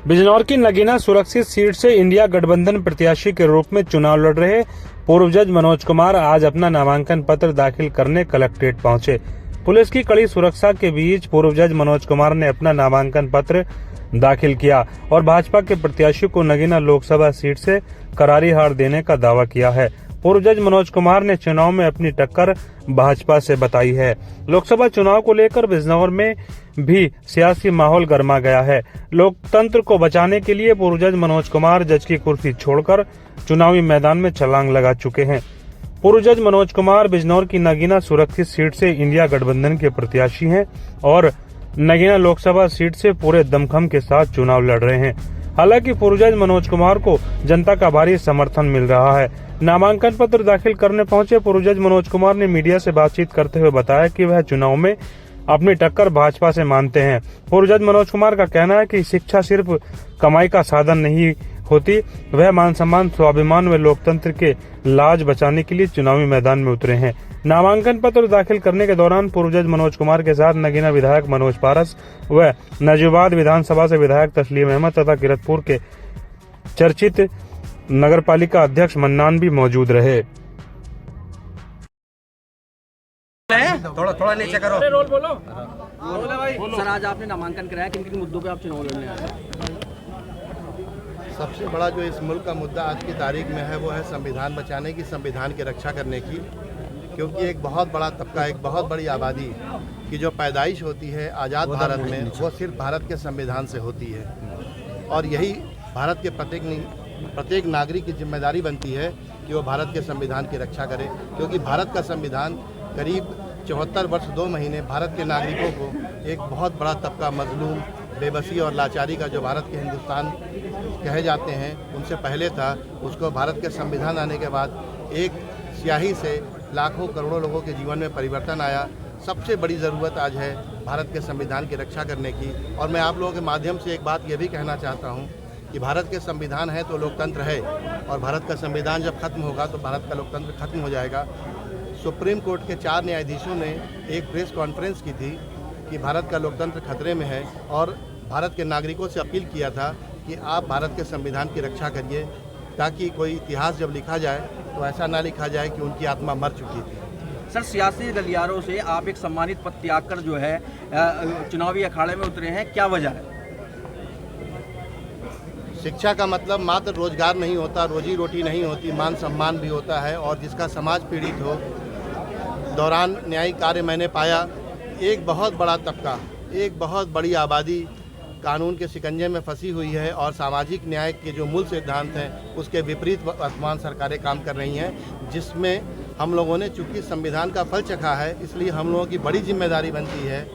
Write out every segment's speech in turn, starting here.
बिजनौर की नगीना सुरक्षित सीट से इंडिया गठबंधन प्रत्याशी के रूप में चुनाव लड़ रहे पूर्व जज मनोज कुमार आज अपना नामांकन पत्र दाखिल करने कलेक्ट्रेट पहुंचे। पुलिस की कड़ी सुरक्षा के बीच पूर्व जज मनोज कुमार ने अपना नामांकन पत्र दाखिल किया और भाजपा के प्रत्याशी को नगीना लोकसभा सीट से करारी हार देने का दावा किया है। पूर्व जज मनोज कुमार ने चुनाव में अपनी टक्कर भाजपा से बताई है। लोकसभा चुनाव को लेकर बिजनौर में भी सियासी माहौल गर्मा गया है। लोकतंत्र को बचाने के लिए पूर्व जज मनोज कुमार जज की कुर्सी छोड़कर चुनावी मैदान में छलांग लगा चुके हैं। पूर्व जज मनोज कुमार बिजनौर की नगीना सुरक्षित सीट से इंडिया गठबंधन के प्रत्याशी हैं और नगीना लोकसभा सीट से पूरे दमखम के साथ चुनाव लड़ रहे हैं। हालांकि पूर्व जज मनोज कुमार को जनता का भारी समर्थन मिल रहा है। नामांकन पत्र दाखिल करने पहुंचे पूर्व जज मनोज कुमार ने मीडिया से बातचीत करते हुए बताया कि वह चुनाव में अपनी टक्कर भाजपा से मानते हैं। पूर्व जज मनोज कुमार का कहना है कि शिक्षा सिर्फ कमाई का साधन नहीं होती, वह मान सम्मान, स्वाभिमान व लोकतंत्र के लाज बचाने के लिए चुनावी मैदान में उतरे हैं। नामांकन पत्र दाखिल करने के दौरान पूर्व जज मनोज कुमार के साथ नगीना विधायक मनोज पारस व नजीबाद विधानसभा से विधायक तस्लीम अहमद तथा किरतपुर के चर्चित नगरपालिका अध्यक्ष मन्नान भी मौजूद रहे। थोड़ा नीचे करो। रोल बोलो। सर, आज आपने नामांकन कराया, किन किन मुद्दों पे आप चुनाव लड़ने आए हैं? सबसे बड़ा जो इस मुल्क का मुद्दा आज की तारीख में है वो है संविधान बचाने की, संविधान की रक्षा करने की। क्योंकि एक बहुत बड़ा तबका, एक बहुत बड़ी आबादी की जो पैदाइश होती है आज़ाद भारत में, वो सिर्फ भारत के संविधान से होती है। और यही भारत के प्रत्येक नागरिक की जिम्मेदारी बनती है कि वो भारत के संविधान की रक्षा करे। क्योंकि भारत का संविधान करीब 74 वर्ष 2 महीने भारत के नागरिकों को एक बहुत बड़ा तबका मजलूम, बेबसी और लाचारी का जो भारत के हिंदुस्तान कहे जाते हैं उनसे पहले था, उसको भारत के संविधान आने के बाद एक स्याही से लाखों करोड़ों लोगों के जीवन में परिवर्तन आया। सबसे बड़ी ज़रूरत आज है भारत के संविधान की रक्षा करने की। और मैं आप लोगों के माध्यम से एक बात ये भी कहना चाहता हूँ कि भारत के संविधान है तो लोकतंत्र है, और भारत का संविधान जब खत्म होगा तो भारत का लोकतंत्र खत्म हो जाएगा। सुप्रीम कोर्ट के 4 न्यायाधीशों ने एक प्रेस कॉन्फ्रेंस की थी कि भारत का लोकतंत्र खतरे में है, और भारत के नागरिकों से अपील किया था कि आप भारत के संविधान की रक्षा करिए, ताकि कोई इतिहास जब लिखा जाए तो ऐसा ना लिखा जाए कि उनकी आत्मा मर चुकी थी। सर, सियासी गलियारों से आप एक सम्मानित पद त्याग कर जो है चुनावी अखाड़े में उतरे हैं, क्या वजह है? शिक्षा का मतलब मात्र रोजगार नहीं होता, रोजी रोटी नहीं होती, मान सम्मान भी होता है। और जिसका समाज पीड़ित हो, दौरान न्यायिक कार्य मैंने पाया एक बहुत बड़ा तबका, एक बहुत बड़ी आबादी कानून के शिकंजे में फंसी हुई है और सामाजिक न्याय के जो मूल सिद्धांत हैं उसके विपरीत वर्तमान सरकारें काम कर रही हैं, जिसमें हम लोगों ने चूंकि संविधान का फल चखा है, इसलिए हम लोगों की बड़ी जिम्मेदारी बनती है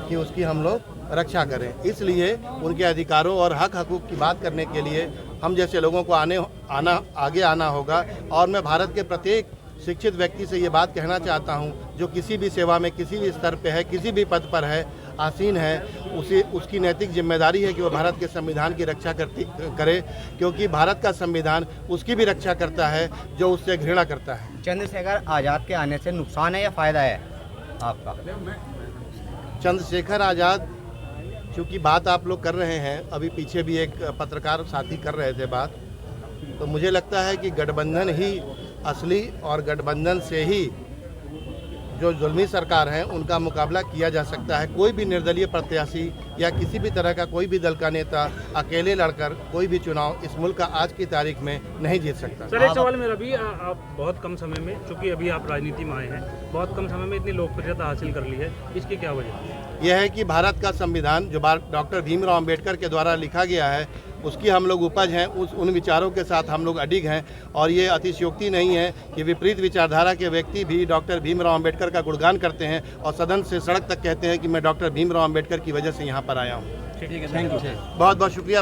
कि उसकी हम लोग रक्षा करें। इसलिए उनके अधिकारों और हक हकूक़ की बात करने के लिए हम जैसे लोगों को आगे आना होगा। और मैं भारत के प्रत्येक शिक्षित व्यक्ति से ये बात कहना चाहता हूँ जो किसी भी सेवा में, किसी भी स्तर पे है, किसी भी पद पर है, आसीन है, उसकी नैतिक जिम्मेदारी है कि वो भारत के संविधान की रक्षा करे। क्योंकि भारत का संविधान उसकी भी रक्षा करता है जो उससे घृणा करता है। चंद्रशेखर आज़ाद के आने से नुकसान है या फ़ायदा है आपका? चंद्रशेखर आज़ाद, चूँकि बात आप लोग कर रहे हैं, अभी पीछे भी एक पत्रकार साथी कर रहे थे बात, तो मुझे लगता है कि गठबंधन ही असली, और गठबंधन से ही जो जुल्मी सरकार है उनका मुकाबला किया जा सकता है। कोई भी निर्दलीय प्रत्याशी या किसी भी तरह का कोई भी दल का नेता अकेले लड़कर कोई भी चुनाव इस मुल्क का आज की तारीख में नहीं जीत सकता। सर, एक सवाल मेरा भी, आप बहुत कम समय में, चूंकि अभी आप राजनीति में आए हैं, बहुत कम समय में इतनी लोकप्रियता हासिल कर ली है, इसकी क्या वजह है? यह है कि भारत का संविधान जो डॉक्टर भीमराव अंबेडकर के द्वारा लिखा गया है उसकी हम लोग उपज हैं, उन विचारों के साथ हम लोग अडिग हैं। और ये अतिशयोक्ति नहीं है कि विपरीत विचारधारा के व्यक्ति भी डॉक्टर भीमराव अंबेडकर का गुणगान करते हैं और सदन से सड़क तक कहते हैं कि मैं डॉक्टर भीमराव अंबेडकर की वजह से यहाँ पर आया हूँ। ठीक है, थैंक यू। बहुत बहुत शुक्रिया।